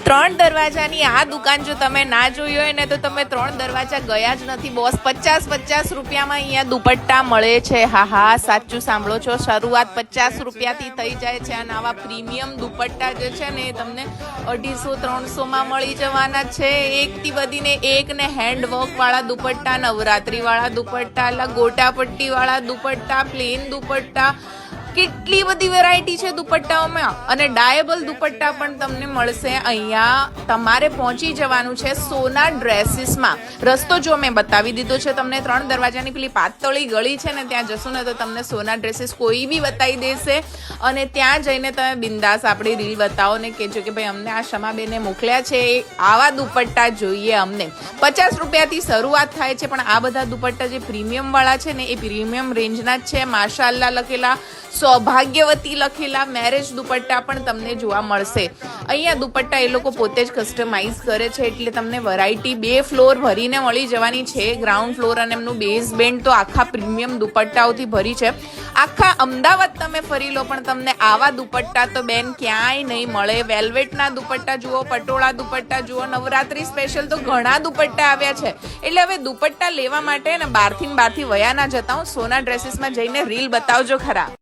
ત્રણ દરવાજાની આ દુકાન જો તમે ના જોઈ હોય ને તો તમે ત્રણ દરવાજા ગયા જ નથી બોસ। 50 રૂપિયામાં અહીંયા દુપટ્ટા મળે છે। હા સાચું સાંભળો છો, શરૂઆત 50 રૂપિયાથી થઈ જાય છે। અને આવા પ્રીમિયમ દુપટ્ટા જે છે ને એ તમને 250-300માં મળી જવાના છે। એકથી વધીને એક ને હેન્ડવર્ક વાળા દુપટ્ટા, નવરાત્રી વાળા દુપટ્ટા, ગોટાપટ્ટી વાળા દુપટ્ટા, પ્લેન દુપટ્ટા, કેટલી બધી વેરાયટી છે દુપટ્ટાઓમાં। અને ડાયેબલ દુપટ્ટા પણ તમને મળશે। અહીંયા તમારે પહોંચી જવાનું છે સોના ડ્રેસીસમાં। રસ્તો જો મેં બતાવી દીધો છે તમને, ત્રણ દરવાજાની પેલી પાતળી ગળી છે ને ત્યાં જશો ને તો તમને સોના ડ્રેસીસ કોઈ બી બતાવી દેશે। અને ત્યાં જઈને તમે બિંદાસ આપણી રીલ બતાવો ને કહેજો કે ભાઈ અમને આ શમાબેને મોકલ્યા છે, આવા દુપટ્ટા જોઈએ અમને। 50 રૂપિયાથી શરૂઆત થાય છે, પણ આ બધા દુપટ્ટા જે પ્રીમિયમ વાળા છે ને એ પ્રીમિયમ રેન્જના જ છે। માશાઅલ્લાહ લખેલા, સૌભાગ્યવતી લખેલા મેરેજ દુપટ્ટા પણ તમને જોવા મળશે। અહીંયા દુપટ્ટા એ લોકો પોતે જ કસ્ટમાઇઝ કરે છે, એટલે તમને વેરાયટી 2 ફ્લોર ભરીને મળી જવાની છે। ગ્રાઉન્ડ ફ્લોર અને એમનું બેઝમેન્ટ તો આખા પ્રીમિયમ દુપટ્ટાઓથી ભરી છે। આખા અમદાવાદ તમે ફરી લો પણ તમને આવા દુપટ્ટા તો બેન ક્યાંય નહીં મળે। વેલ્વેટના દુપટ્ટા જુઓ, પટોળા દુપટ્ટા જુઓ, નવરાત્રી સ્પેશિયલ તો ઘણા દુપટ્ટા આવ્યા છે। એટલે હવે દુપટ્ટા લેવા માટે ને બહારથી વયા ના જતા હું સોના ડ્રેસીસમાં જઈને રીલ બતાવજો ખરા।